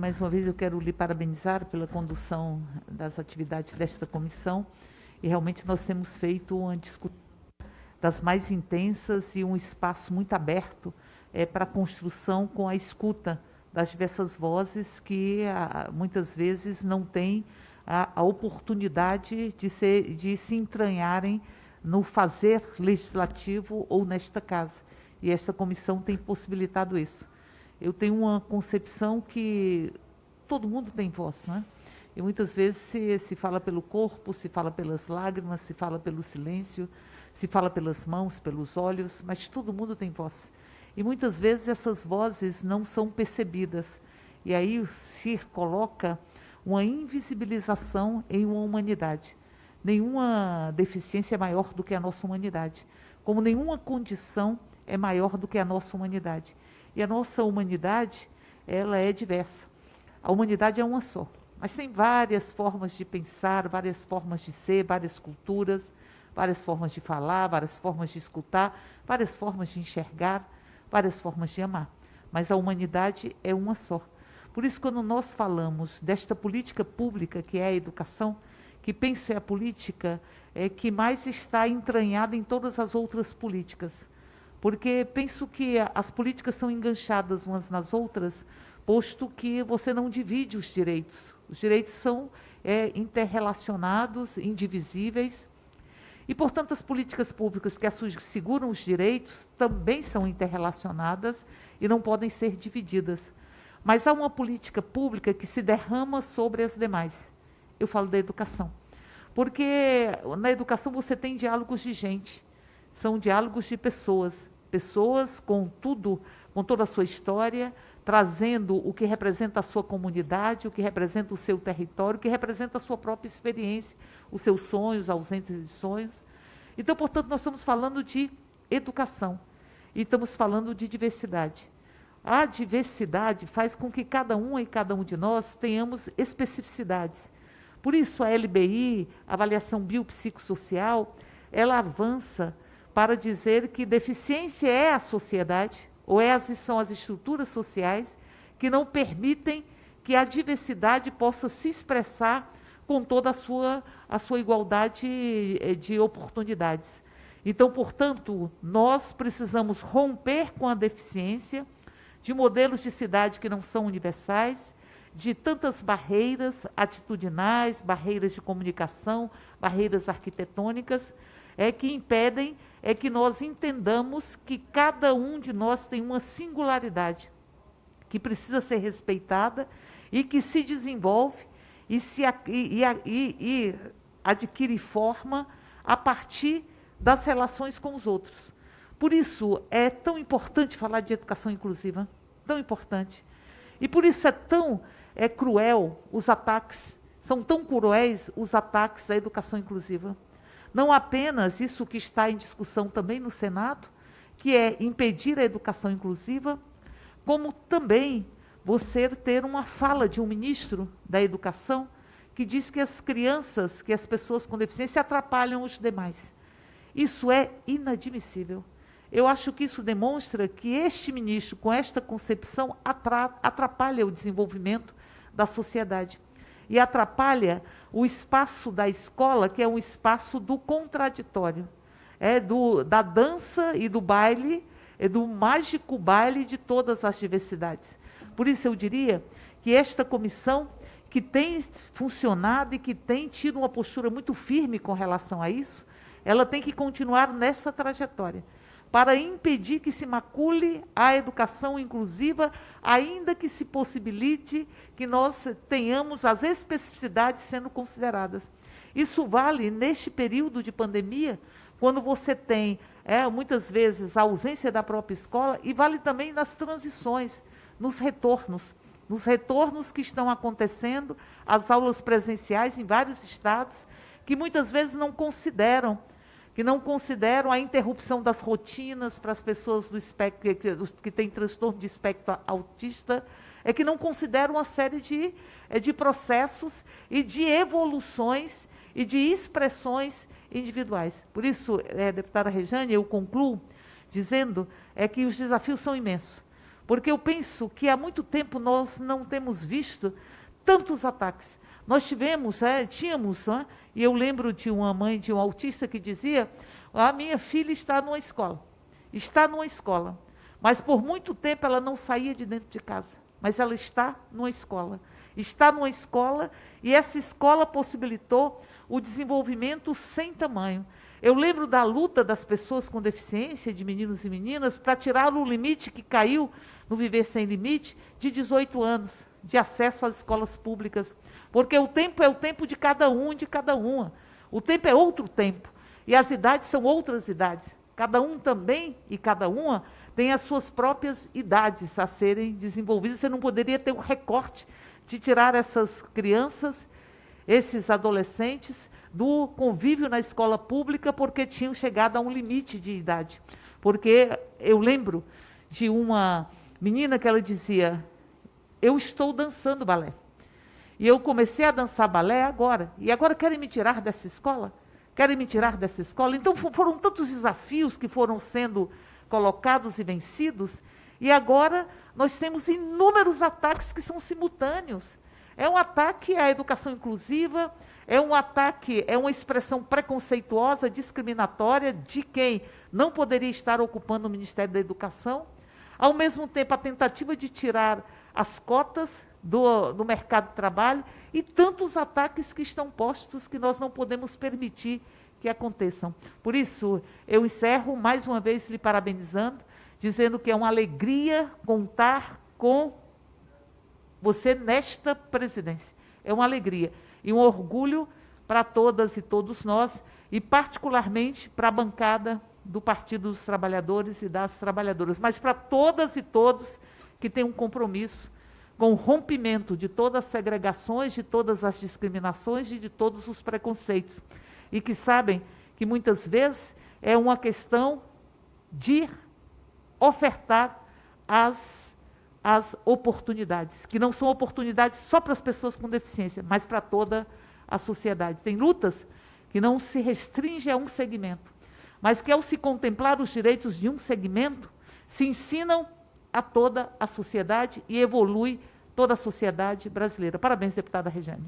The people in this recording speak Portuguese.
Mais uma vez eu quero lhe parabenizar pela condução das atividades desta comissão e realmente nós temos feito uma discussão das mais intensas e um espaço muito aberto para a construção com a escuta das diversas vozes que muitas vezes não têm a oportunidade de se entranharem no fazer legislativo ou nesta casa. E esta comissão tem possibilitado isso. Eu tenho uma concepção que todo mundo tem voz, né? E muitas vezes se fala pelo corpo, se fala pelas lágrimas, se fala pelo silêncio, se fala pelas mãos, pelos olhos, mas todo mundo tem voz. E muitas vezes essas vozes não são percebidas. E aí se coloca uma invisibilização em uma humanidade. Nenhuma deficiência é maior do que a nossa humanidade, como nenhuma condição é maior do que a nossa humanidade. E a nossa humanidade, ela é diversa. A humanidade é uma só, mas tem várias formas de pensar, várias formas de ser, várias culturas, várias formas de falar, várias formas de escutar, várias formas de enxergar, várias formas de amar. Mas a humanidade é uma só. Por isso, quando nós falamos desta política pública, que é a educação, que penso é a política que mais está entranhada em todas as outras políticas. Porque penso que as políticas são enganchadas umas nas outras, posto que você não divide os direitos. Os direitos são interrelacionados, indivisíveis, e, portanto, as políticas públicas que asseguram os direitos também são interrelacionadas e não podem ser divididas. Mas há uma política pública que se derrama sobre as demais. Eu falo da educação. Porque na educação você tem diálogos de gente, são diálogos de pessoas. Pessoas com tudo, com toda a sua história, trazendo o que representa a sua comunidade, o que representa o seu território, o que representa a sua própria experiência, os seus sonhos, ausências de sonhos. Então, portanto, nós estamos falando de educação e estamos falando de diversidade. A diversidade faz com que cada um e cada um de nós tenhamos especificidades. Por isso, a LBI, a avaliação biopsicossocial, ela avança para dizer que deficiência é a sociedade, ou são as estruturas sociais que não permitem que a diversidade possa se expressar com toda a sua igualdade de oportunidades. Então, portanto, nós precisamos romper com a deficiência de modelos de cidade que não são universais, de tantas barreiras atitudinais, barreiras de comunicação, barreiras arquitetônicas, que impedem que nós entendamos que cada um de nós tem uma singularidade que precisa ser respeitada e que se desenvolve e adquire forma a partir das relações com os outros. Por isso é tão importante falar de educação inclusiva, tão importante. E por isso é tão cruel os ataques, são tão cruéis os ataques à educação inclusiva. Não apenas isso que está em discussão também no Senado, que é impedir a educação inclusiva, como também você ter uma fala de um ministro da Educação que diz que as crianças, que as pessoas com deficiência atrapalham os demais. Isso é inadmissível. Eu acho que isso demonstra que este ministro, com esta concepção, atrapalha o desenvolvimento da sociedade. E atrapalha o espaço da escola, que é um espaço do contraditório, da dança e do baile, do mágico baile de todas as diversidades. Por isso eu diria que esta comissão, que tem funcionado e que tem tido uma postura muito firme com relação a isso, ela tem que continuar nessa trajetória, para impedir que se macule a educação inclusiva, ainda que se possibilite que nós tenhamos as especificidades sendo consideradas. Isso vale neste período de pandemia, quando você tem, muitas vezes, a ausência da própria escola, e vale também nas transições, nos retornos que estão acontecendo, as aulas presenciais em vários estados, que muitas vezes não consideram a interrupção das rotinas para as pessoas que têm transtorno de espectro autista, que não consideram uma série de processos e de evoluções e de expressões individuais. Por isso, deputada Rejane, eu concluo dizendo que os desafios são imensos, porque eu penso que há muito tempo nós não temos visto tantos ataques. Nós tínhamos, e eu lembro de uma mãe de um autista que dizia, a minha filha está numa escola, mas por muito tempo ela não saía de dentro de casa, mas ela está numa escola e essa escola possibilitou o desenvolvimento sem tamanho. Eu lembro da luta das pessoas com deficiência, de meninos e meninas, para tirar o limite que caiu no Viver Sem Limite, de 18 anos, de acesso às escolas públicas. Porque o tempo é o tempo de cada um e de cada uma. O tempo é outro tempo. E as idades são outras idades. Cada um também e cada uma tem as suas próprias idades a serem desenvolvidas. Você não poderia ter um recorte de tirar essas crianças, esses adolescentes, do convívio na escola pública porque tinham chegado a um limite de idade. Porque eu lembro de uma menina que ela dizia, eu estou dançando balé. E eu comecei a dançar balé agora. E agora querem me tirar dessa escola? Querem me tirar dessa escola? Então foram tantos desafios que foram sendo colocados e vencidos. E agora nós temos inúmeros ataques que são simultâneos. É um ataque à educação inclusiva, é um ataque, é uma expressão preconceituosa, discriminatória de quem não poderia estar ocupando o Ministério da Educação. Ao mesmo tempo, a tentativa de tirar as cotas do mercado de trabalho e tantos ataques que estão postos que nós não podemos permitir que aconteçam. Por isso, eu encerro mais uma vez lhe parabenizando, dizendo que é uma alegria contar com você nesta presidência. É uma alegria e um orgulho para todas e todos nós, e particularmente para a bancada do Partido dos Trabalhadores e das Trabalhadoras, mas para todas e todos que têm um compromisso com o rompimento de todas as segregações, de todas as discriminações e de todos os preconceitos. E que sabem que muitas vezes é uma questão de ofertar as oportunidades, que não são oportunidades só para as pessoas com deficiência, mas para toda a sociedade. Tem lutas que não se restringem a um segmento, mas que ao se contemplar os direitos de um segmento, se ensinam a toda a sociedade e evolui toda a sociedade brasileira. Parabéns, deputada Regiane.